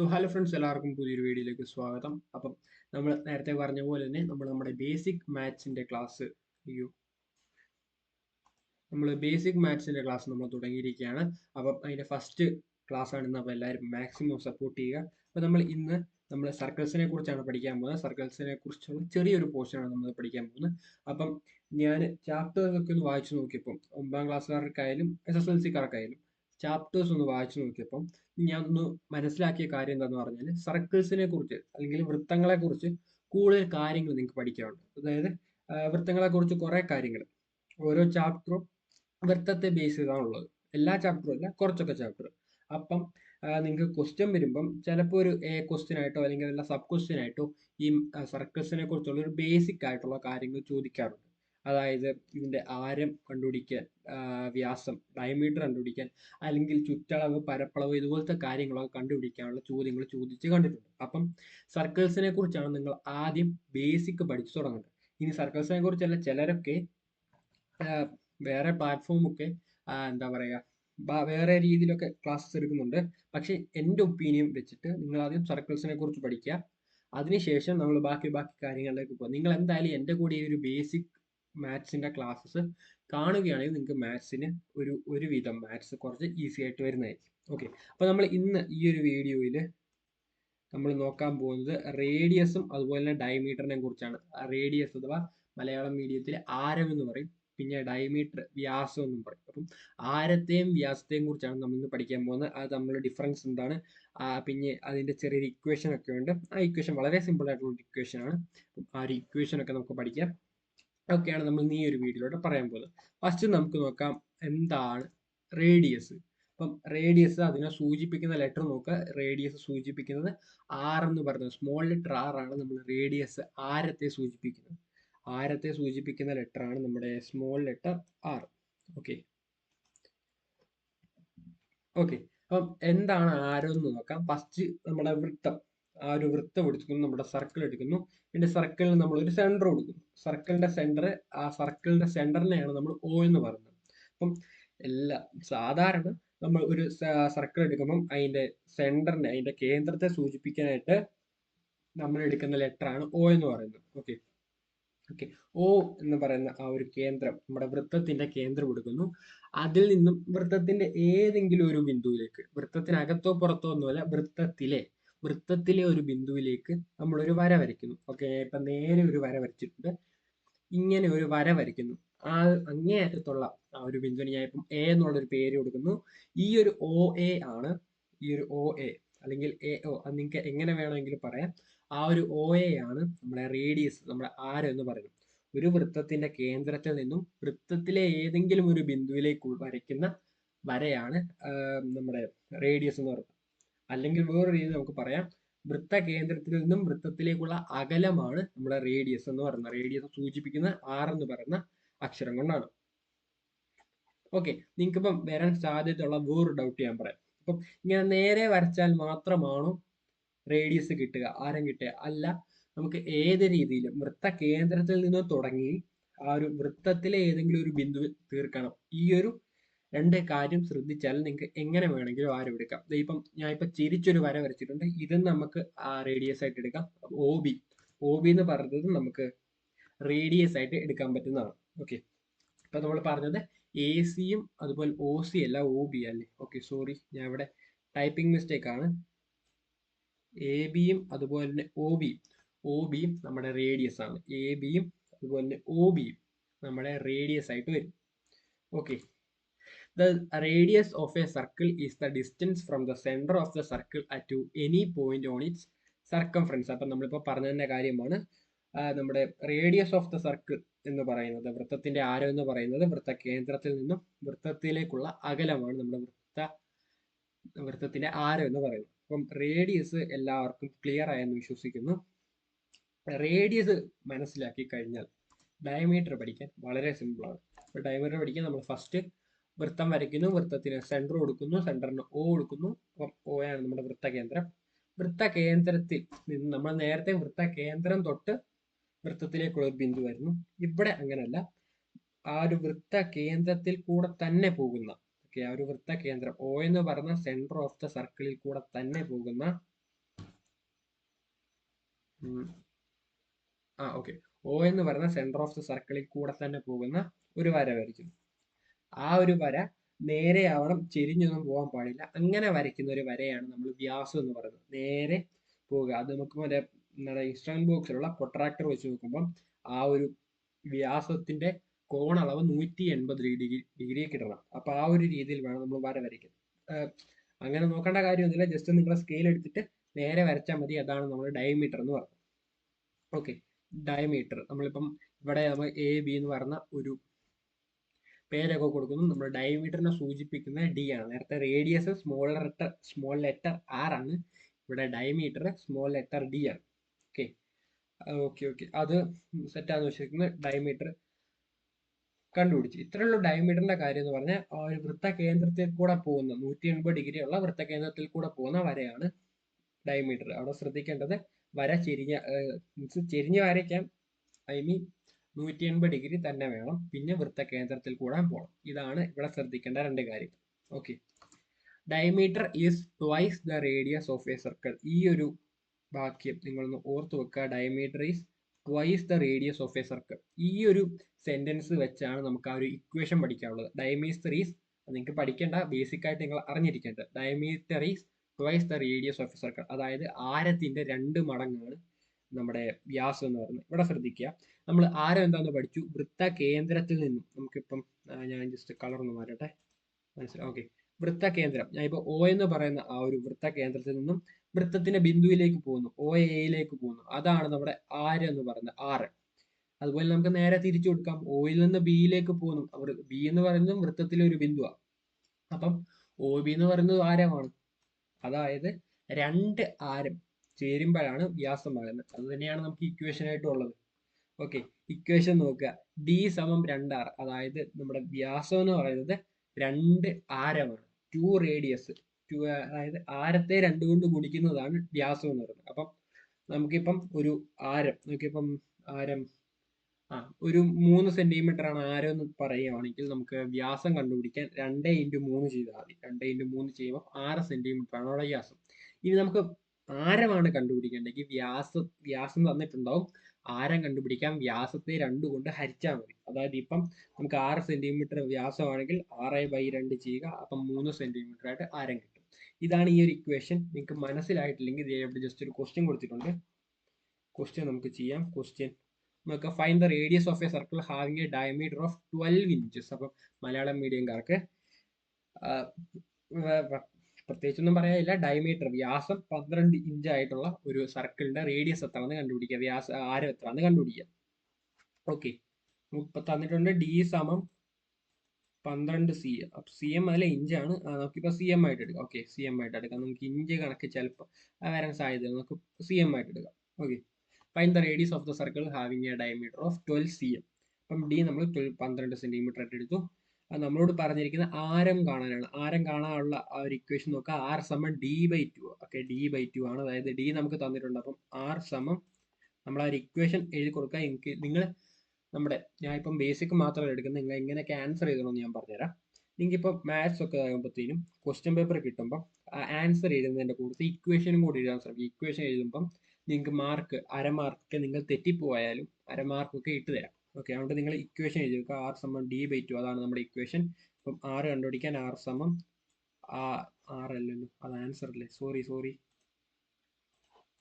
Hello friends, എല്ലാവർക്കും പുതിയൊരു വീഡിയോയിലേക്ക് സ്വാഗതം. അപ്പം നമ്മൾ നേരത്തെ പറഞ്ഞ പോലെ തന്നെ നമ്മുടെ ബേസിക് മാത്സിന്റെ ക്ലാസ് നമ്മൾ തുടങ്ങിയിരിക്കുകയാണ്. അപ്പം അതിന്റെ ഫസ്റ്റ് ക്ലാസ് ആണ് ഇന്ന്. അപ്പോൾ എല്ലാവരും മാക്സിമം സപ്പോർട്ട് ചെയ്യുക. അപ്പോൾ നമ്മൾ സർക്കിൾസിനെ കുറിച്ചാണ് പഠിക്കാൻ പോകുന്നത്. സർക്കിൾസിനെ കുറിച്ചുള്ള ചെറിയൊരു പോർഷനാണ് നമ്മൾ പഠിക്കാൻ പോകുന്നത്. അപ്പം ഞാൻ ചാപ്റ്റേഴ്സ് ഒക്കെ ഒന്ന് വായിച്ചു നോക്കിയപ്പം 9ാം ക്ലാസ്സുകാർക്കായാലും SSLC-ക്കാർക്കായാലും ചാപ്റ്റേഴ്സ് ഒന്ന് വായിച്ചു നോക്കിയപ്പം ഞാൻ ഒന്ന് മനസ്സിലാക്കിയ കാര്യം എന്താന്ന് പറഞ്ഞാൽ, സർക്കിൾസിനെ കുറിച്ച് അല്ലെങ്കിൽ വൃത്തങ്ങളെ കുറിച്ച് കൂടുതൽ കാര്യങ്ങൾ നിങ്ങൾക്ക് പഠിക്കാനുണ്ട്. അതായത് വൃത്തങ്ങളെ കുറിച്ച് കുറെ കാര്യങ്ങൾ ഓരോ ചാപ്റ്ററും വൃത്തത്തെ ബേസ് ചെയ്താണുള്ളത്. എല്ലാ ചാപ്റ്ററും അല്ല, കുറച്ചൊക്കെ ചാപ്റ്റർ. അപ്പം നിങ്ങൾക്ക് ക്വസ്റ്റ്യൻ വരുമ്പം ചിലപ്പോൾ ഒരു ക്വസ്റ്റ്യൻ ആയിട്ടോ അല്ലെങ്കിൽ വല്ല സബ് ക്വസ്റ്റ്യൻ ആയിട്ടോ ഈ സർക്കിൾസിനെ കുറിച്ചുള്ള ഒരു ബേസിക് ആയിട്ടുള്ള കാര്യങ്ങൾ ചോദിക്കാറുണ്ട്. അതായത് ഇതിന്റെ ആരം കണ്ടുപിടിക്കാൻ, വ്യാസം ഡയമീറ്റർ കണ്ടുപിടിക്കാൻ, അല്ലെങ്കിൽ ചുറ്റളവ്, പരപ്പളവ് ഇതുപോലത്തെ കാര്യങ്ങളൊക്കെ കണ്ടുപിടിക്കാനുള്ള ചോദ്യങ്ങൾ ചോദിച്ച് കണ്ടിട്ടുണ്ട്. അപ്പം സർക്കിൾസിനെ കുറിച്ചാണ് നിങ്ങൾ ആദ്യം ബേസിക് പഠിച്ചു തുടങ്ങേണ്ടത്. ഇനി സർക്കിൾസിനെ കുറിച്ചല്ല, ചിലരൊക്കെ വേറെ പ്ലാറ്റ്ഫോമൊക്കെ എന്താ പറയുക, വേറെ രീതിയിലൊക്കെ ക്ലാസ്സസ് എടുക്കുന്നുണ്ട്. പക്ഷെ എൻ്റെ ഒപ്പീനിയൻ വെച്ചിട്ട് നിങ്ങൾ ആദ്യം സർക്കിൾസിനെ കുറിച്ച് പഠിക്കുക. അതിനുശേഷം നമ്മൾ ബാക്കി കാര്യങ്ങളിലേക്ക് പോകും. നിങ്ങൾ എന്തായാലും എൻ്റെ കൂടെ ഈ ഒരു ബേസിക് മാത്സിന്റെ ക്ലാസ്സസ് കാണുകയാണെങ്കിൽ നിങ്ങൾക്ക് മാത്സിന് ഒരുവിധം മാത്സ് കുറച്ച് ഈസി ആയിട്ട് വരുന്നതായിരിക്കും. ഓക്കെ, അപ്പോൾ നമ്മൾ ഇന്ന് ഈ ഒരു വീഡിയോയിൽ നമ്മൾ നോക്കാൻ പോകുന്നത് റേഡിയസും അതുപോലെ തന്നെ ഡയമീറ്ററിനെ കുറിച്ചാണ്. റേഡിയസ് അഥവാ മലയാളം മീഡിയത്തിൽ ആരം എന്ന് പറയും, പിന്നെ ഡയമീറ്റർ വ്യാസം എന്നും പറയും. അപ്പം ആരത്തെയും വ്യാസത്തെയും കുറിച്ചാണ് നമ്മൾ ഇന്ന് പഠിക്കാൻ പോകുന്നത്. അത് തമ്മിലുള്ള ഡിഫറൻസ് എന്താണ്, പിന്നെ അതിന്റെ ചെറിയൊരു ഇക്വേഷൻ ഒക്കെ ഉണ്ട്. ആ ഇക്വേഷൻ വളരെ സിമ്പിൾ ആയിട്ടുള്ള ഒരു ഇക്വേഷൻ ആണ്. ആ ഒരു ഇക്വേഷൻ ഒക്കെ നമുക്ക് പഠിക്കാം. ഒക്കെയാണ് നമ്മൾ ഈ ഒരു വീഡിയോയിലൂടെ പറയാൻ പോകുന്നത്. ഫസ്റ്റ് നമുക്ക് നോക്കാം എന്താണ് റേഡിയസ്. അപ്പം റേഡിയസ്, അതിനെ സൂചിപ്പിക്കുന്ന ലെറ്റർ നോക്കുക. റേഡിയസ് സൂചിപ്പിക്കുന്നത് ആർ എന്ന് പറയുന്നത്, സ്മോൾ ലെറ്റർ ആർ ആണ് നമ്മൾ റേഡിയസ്, ആരത്തെ സൂചിപ്പിക്കുന്നത്. ആരത്തെ സൂചിപ്പിക്കുന്ന ലെറ്റർ ആണ് നമ്മുടെ small letter R. Okay okay അപ്പം എന്താണ് ആരം എന്ന് നോക്കാം. ഫസ്റ്റ് നമ്മുടെ വൃത്തം, ആ ഒരു വൃത്തം എടുക്കുന്നു, നമ്മുടെ സർക്കിൾ എടുക്കുന്നു. പിന്നെ സർക്കിളിന് നമ്മൾ ഒരു സെന്റർ കൊടുക്കുന്നു. ആ സർക്കിളിന്റെ സെന്ററിനെയാണ് നമ്മൾ O എന്ന് പറയുന്നത്. അപ്പം സാധാരണ നമ്മൾ ഒരു സർക്കിൾ എടുക്കുമ്പം അതിന്റെ കേന്ദ്രത്തെ സൂചിപ്പിക്കാനായിട്ട് നമ്മൾ എടുക്കുന്ന ലെറ്റർ ആണ് O എന്ന് പറയുന്നത്. ഓക്കെ ഓക്കെ O എന്ന് പറയുന്ന ആ ഒരു കേന്ദ്രം, നമ്മുടെ വൃത്തത്തിന്റെ കേന്ദ്രം എടുക്കുന്നു. അതിൽ നിന്നും വൃത്തത്തിന്റെ ഏതെങ്കിലും ഒരു ബിന്ദുവിലേക്ക്, വൃത്തത്തിനകത്തോ പുറത്തോ ഒന്നുമല്ല, വൃത്തത്തിലെ ഒരു ബിന്ദുവിലേക്ക് നമ്മൾ ഒരു വര വരയ്ക്കുന്നു. ഓക്കെ, ഇപ്പൊ നേരെ ഒരു വര വരച്ചിട്ടുണ്ട്. ഇങ്ങനെ ഒരു വര വരയ്ക്കുന്നു. ആ അങ്ങേയറ്റത്തുള്ള ആ ഒരു ബിന്ദുവിന് ഞാൻ ഇപ്പം A എന്നുള്ളൊരു പേര് കൊടുക്കുന്നു. ഈ ഒരു OA ആണ്, ഈ ഒരു OA അല്ലെങ്കിൽ AO, അത് നിങ്ങൾക്ക് എങ്ങനെ വേണമെങ്കിലും പറയാം. ആ ഒരു OA ആണ് നമ്മുടെ റേഡിയസ്, നമ്മുടെ ആരം എന്ന് പറയുന്നത്. ഒരു വൃത്തത്തിന്റെ കേന്ദ്രത്തിൽ നിന്നും വൃത്തത്തിലെ ഏതെങ്കിലും ഒരു ബിന്ദുവിലേക്ക് വരയ്ക്കുന്ന വരയാണ് നമ്മുടെ റേഡിയസ് എന്ന് പറയുന്നത്. അല്ലെങ്കിൽ വേറൊരു രീതി നമുക്ക് പറയാം, വൃത്ത കേന്ദ്രത്തിൽ നിന്നും വൃത്തത്തിലേക്കുള്ള അകലമാണ് നമ്മുടെ റേഡിയസ് എന്ന് പറയുന്നത്. റേഡിയസ് സൂചിപ്പിക്കുന്ന R എന്ന് പറയുന്ന അക്ഷരം കൊണ്ടാണ്. ഓക്കെ, നിങ്ങൾക്ക് ഇപ്പം വരാൻ സാധ്യതയുള്ള വേറൊരു ഡൗട്ട് ഞാൻ പറയാം. അപ്പം ഇങ്ങനെ നേരെ വരച്ചാൽ മാത്രമാണോ റേഡിയസ് കിട്ടുക, ആരം കിട്ടുക? അല്ല, നമുക്ക് ഏത് രീതിയിലും വൃത്ത കേന്ദ്രത്തിൽ നിന്ന് തുടങ്ങി ആ ഒരു വൃത്തത്തിലെ ഏതെങ്കിലും ഒരു ബിന്ദു തീർക്കണം. ഈ ഒരു രണ്ട് കാര്യം ശ്രദ്ധിച്ചാൽ നിങ്ങൾക്ക് എങ്ങനെ വേണമെങ്കിലും ആരം എടുക്കാം. ഇപ്പം ഞാൻ ഇപ്പൊ ചിരിച്ചൊരു വര വരച്ചിട്ടുണ്ട്. ഇത് നമുക്ക് റേഡിയസ് ആയിട്ട് എടുക്കാം. OB എന്ന് പറയുന്നത് നമുക്ക് റേഡിയസ് ആയിട്ട് എടുക്കാൻ പറ്റുന്നതാണ്. ഓക്കെ, ഇപ്പൊ നമ്മൾ പറഞ്ഞത് AC-യും അതുപോലെ OC അല്ല, OB അല്ലേ. ഓക്കെ, സോറി, ഞാൻ ഇവിടെ ടൈപ്പിംഗ് മിസ്റ്റേക്ക് ആണ്. AB-യും അതുപോലെ തന്നെ OB-യും നമ്മുടെ റേഡിയസ് ആണ്. AB-യും അതുപോലെ തന്നെ OB-യും നമ്മുടെ റേഡിയസ് ആയിട്ട് വരും. Okay, the radius of a circle is the distance from the center of the circle to any point on its circumference. അപ്പം നമ്മളിപ്പോൾ പറഞ്ഞതിന്റെ കാര്യമാണ്. നമ്മുടെ റേഡിയസ് ഓഫ് ദ സർക്കിൾ എന്ന് പറയുന്നത്, വൃത്തത്തിന്റെ ആരം എന്ന് പറയുന്നത്, വൃത്ത കേന്ദ്രത്തിൽ നിന്നും വൃത്തത്തിലേക്കുള്ള അകലമാണ് നമ്മുടെ വൃത്തത്തിന്റെ ആരം എന്ന് പറയുന്നത്. അപ്പം റേഡിയസ് എല്ലാവർക്കും ക്ലിയർ ആയെന്ന് വിശ്വസിക്കുന്നു. റേഡിയസ് മനസ്സിലാക്കി കഴിഞ്ഞാൽ ഡയമീറ്റർ പഠിക്കാൻ വളരെ സിമ്പിളാണ്. അപ്പോൾ ഡയമീറ്റർ പഠിക്കാൻ നമ്മൾ ഫസ്റ്റ് വൃത്തം വരയ്ക്കുന്നു, വൃത്തത്തിന് സെന്റർ കൊടുക്കുന്നു, സെന്ററിന് O കൊടുക്കുന്നു. അപ്പം O ആണ് നമ്മുടെ വൃത്തകേന്ദ്രം. വൃത്തകേന്ദ്രത്തിൽ നിന്ന് നമ്മൾ നേരത്തെ വൃത്തകേന്ദ്രം തൊട്ട് വൃത്തത്തിലേക്കുള്ള ഒരു ബിന്ദു വരുന്നു. ഇവിടെ അങ്ങനല്ല, ആ ഒരു വൃത്തകേന്ദ്രത്തിൽ കൂടെ തന്നെ പോകുന്ന, ഓക്കെ, ആ ഒരു വൃത്തകേന്ദ്രം O എന്ന് പറഞ്ഞ സെന്റർ ഓഫ് ദ സർക്കിളിൽ കൂടെ തന്നെ പോകുന്ന ഉം, ഓക്കെ. O എന്ന് പറയുന്ന സെന്റർ ഓഫ് ദ സർക്കിളിൽ കൂടെ തന്നെ പോകുന്ന ഒരു വര വരയ്ക്കുന്നു. ആ ഒരു വര നേരെ ആവണം, ചെരിഞ്ഞൊന്നും പോകാൻ പാടില്ല. അങ്ങനെ വരയ്ക്കുന്ന ഒരു വരയാണ് നമ്മൾ വ്യാസം എന്ന് പറയുന്നത്. നേരെ പോവുക. അത് നമുക്ക് മറ്റേ നമ്മുടെ ഇൻസ്ട്രുമെന്റ് ബോക്സിലുള്ള പ്രൊട്രാക്ടർ വെച്ച് നോക്കുമ്പം ആ ഒരു വ്യാസത്തിന്റെ കോണളവ് 180 ഡിഗ്രി കിട്ടണം. അപ്പൊ ആ ഒരു രീതിയിൽ വേണം നമ്മൾ വര വരയ്ക്കാൻ. ഏഹ് അങ്ങനെ നോക്കേണ്ട കാര്യമൊന്നുമില്ല. ജസ്റ്റ് നിങ്ങളെ സ്കെയിൽ എടുത്തിട്ട് നേരെ വരച്ചാൽ മതി. അതാണ് നമ്മൾ ഡയമീറ്റർ എന്ന് പറയുന്നത്. ഓക്കെ, ഡയമീറ്റർ നമ്മളിപ്പം ഇവിടെ നമ്മൾ AB എന്ന് പറഞ്ഞ ഒരു പേരൊക്കെ കൊടുക്കുന്നു. നമ്മൾ ഡയമീറ്ററിനെ സൂചിപ്പിക്കുന്ന D ആണ്. നേരത്തെ റേഡിയസ് സ്മോൾ ലെറ്റർ R ആണ്. ഇവിടെ ഡയമീറ്റർ സ്മോൾ ലെറ്റർ D ആണ്. ഓക്കെ ഓക്കെ ഓക്കെ അത് സെറ്റാന്ന് വെച്ചിരിക്കുന്നത്. ഡയമീറ്റർ കണ്ടുപിടിച്ചു. ഇത്രയുള്ള ഡയമീറ്ററിന്റെ കാര്യം എന്ന് പറഞ്ഞാൽ ആ ഒരു വൃത്തകേന്ദ്രത്തിൽ കൂടെ പോകുന്ന 180 ഡിഗ്രി ഉള്ള വൃത്തകേന്ദ്രത്തിൽ കൂടെ പോകുന്ന വരയാണ് ഡയമീറ്റർ. അവിടെ ശ്രദ്ധിക്കേണ്ടത് വര ചെരിഞ്ഞ് വരയ്ക്കാം. ഐ മീൻ 180 ഡിഗ്രി തന്നെ വേണം. പിന്നെ വൃത്തകേന്ദ്രത്തിൽ കൂടെ പോകണം. ഇതാണ് ഇവിടെ ശ്രദ്ധിക്കേണ്ട രണ്ട് കാര്യം. Okay, diameter is twice the radius of A circle. ഈ ഒരു വാക്യം നിങ്ങളൊന്ന് ഓർത്ത് വെക്കുക. Diameter is twice the radius of A circle. ഈ ഒരു സെന്റൻസ് വെച്ചാണ് നമുക്ക് ആ ഒരു ഇക്വേഷൻ പഠിക്കാനുള്ളത്. ഡയമീറ്റർ ഈസ്, നിങ്ങൾക്ക് പഠിക്കേണ്ട, ബേസിക് ആയിട്ട് നിങ്ങൾ അറിഞ്ഞിരിക്കേണ്ടത്. Diameter is twice the radius of A circle. അതായത് ആരത്തിന്റെ 2 മടങ്ങാണ് നമ്മുടെ വ്യാസം എന്ന് പറയുന്നത്. ഇവിടെ ശ്രദ്ധിക്കുക, നമ്മൾ ആരം എന്താണെന്ന് പഠിച്ചു. വൃത്ത കേന്ദ്രത്തിൽ നിന്നും നമുക്കിപ്പം ഞാൻ ജസ്റ്റ് കളർ ഒന്ന് മാറ്റട്ടെ, മനസ്സിലായി. ഓക്കെ, വൃത്ത കേന്ദ്രം, ഞാൻ ഇപ്പോൾ O എന്ന് പറയുന്ന ആ ഒരു വൃത്ത കേന്ദ്രത്തിൽ നിന്നും വൃത്തത്തിന്റെ ബിന്ദുവിലേക്ക് പോകുന്നു, OAയിലേക്ക് പോകുന്നു. അതാണ് നമ്മുടെ ആരം എന്ന് പറയുന്നത്, ആറ്. അതുപോലെ നമുക്ക് നേരെ തിരിച്ചു കൊടുക്കാം. Oയിൽ നിന്ന് Bയിലേക്ക് പോകുന്നു. B എന്ന് പറയുന്നത് വൃത്തത്തിലെ ഒരു ബിന്ദുവാണ്. അപ്പം OB എന്ന് പറയുന്നത് ആരമാണ്. അതായത് 2 ആരം ചേരുമ്പോഴാണ് വ്യാസമാകുന്നത്. അത് തന്നെയാണ് നമുക്ക് ഇക്വേഷൻ ആയിട്ടുള്ളത്. ഓക്കെ, ഇക്വേഷൻ നോക്കുക. D സമം 2R. അതായത് നമ്മുടെ വ്യാസം എന്ന് പറയുന്നത് 2 ആരമാണ്. 2 റേഡിയസ്. അതായത് ആരത്തെ 2 കൊണ്ട് ഗുണിക്കുന്നതാണ് വ്യാസം എന്ന് പറയുന്നത്. അപ്പം നമുക്കിപ്പം ഒരു ആരം നോക്കിയപ്പം ആരം ഒരു 3 സെന്റിമീറ്റർ ആണ് ആരം എന്ന് പറയുകയാണെങ്കിൽ നമുക്ക് വ്യാസം കണ്ടുപിടിക്കാൻ 2 ഇൻറ്റു 3 ചെയ്താൽ മതി. 2 ഇൻറ്റു 3 ചെയ്യുമ്പോൾ 6 സെന്റിമീറ്റർ ആണ് അവിടെ വ്യാസം. ഇനി നമുക്ക് ആരമാണ് കണ്ടുപിടിക്കേണ്ടത്. വ്യാസം തന്നിട്ടുണ്ടാവും. ആരം കണ്ടുപിടിക്കാൻ വ്യാസത്തെ 2 കൊണ്ട് ഹരിച്ചാൽ മതി. അതായത് ഇപ്പം നമുക്ക് 6 സെന്റിമീറ്റർ വ്യാസമാണെങ്കിൽ 6/2 ചെയ്യുക. അപ്പം 3 സെന്റിമീറ്റർ ആയിട്ട് ആരം കിട്ടും. ഇതാണ് ഈ ഒരു ഇക്വേഷൻ. നിങ്ങൾക്ക് മനസ്സിലായിട്ടില്ലെങ്കിൽ ഇവിടെ ജസ്റ്റ് ഒരു ക്വസ്റ്റ്യൻ കൊടുത്തിട്ടുണ്ട്. ക്വസ്റ്റ്യൻ നമുക്ക് ചെയ്യാം. ക്വസ്റ്റ്യൻ നമുക്ക് find the radius of A circle having A diameter of 12 inches. അപ്പം മലയാളം മീഡിയംകാർക്ക് പ്രത്യേകിച്ചൊന്നും പറയാനില്ല. ഡയമീറ്റർ വ്യാസം 12 ഇഞ്ച് ആയിട്ടുള്ള ഒരു സർക്കിളിന്റെ റേഡിയസ് എത്രയാണെന്ന് കണ്ടുപിടിക്കുക. ആരം എത്രയാണെന്ന് കണ്ടുപിടിക്കുക. ഓക്കെ, ഇപ്പൊ തന്നിട്ടുണ്ട് D സമം 12 cm. അപ്പൊ CM അല്ല ഇഞ്ചാണ്. നമുക്കിപ്പോ CM ആയിട്ട് എടുക്കാം. ഓക്കെ, CM ആയിട്ട് എടുക്കാം. നമുക്ക് ഇഞ്ച് കണക്ക് ചിലപ്പോൾ വരാൻ സാധ്യത. നമുക്ക് CM ആയിട്ട് എടുക്കാം. Okay, find the radius of the circle having A diameter of 12 cm. അപ്പം D നമ്മൾ 12 സെന്റിമീറ്റർ ആയിട്ട് എടുത്തു. അത് നമ്മളോട് പറഞ്ഞിരിക്കുന്ന ആരം കാണാനാണ്. ആരം കാണാനുള്ള ആ ഒരു ഇക്വേഷൻ നോക്കുക. R സമം D/2. ഓക്കെ, D/2 ആണ്. അതായത് D നമുക്ക് തന്നിട്ടുണ്ട്. അപ്പം R സമം നമ്മൾ ആ ഒരു ഇക്വേഷൻ എഴുതി കൊടുക്കുക. നിങ്ങൾ ഞാൻ ഇപ്പം ബേസിക് മാത്രമല്ല എടുക്കുന്നത്. നിങ്ങൾ എങ്ങനെയൊക്കെ ആൻസർ ചെയ്തണമെന്ന് ഞാൻ പറഞ്ഞുതരാം. നിങ്ങൾക്ക് ഇപ്പോൾ മാത്സ് ഒക്കെ ആകുമ്പോഴത്തേനും ക്വസ്റ്റ്യൻ പേപ്പർ കിട്ടുമ്പോൾ ആൻസർ എഴുതുന്നതിന്റെ കൂടെ ഇക്വേഷനും കൂടി എഴുതാൻ ശ്രമിക്കും. ഇക്വേഷൻ എഴുതുമ്പം നിങ്ങൾക്ക് അരമാർക്ക് നിങ്ങൾ തെറ്റിപ്പോയാലും അരമാർക്കൊക്കെ ഇട്ട് തരാം. ഓക്കെ, അതുകൊണ്ട് നിങ്ങൾ ഇക്വേഷൻ എഴുതി വെക്കുക. R സമം D/2. അതാണ് നമ്മുടെ ഇക്വേഷൻ. അപ്പം R കണ്ടുപിടിക്കാൻ R സമം അല്ലല്ലോ, അത് ആൻസർ അല്ലേ, സോറി.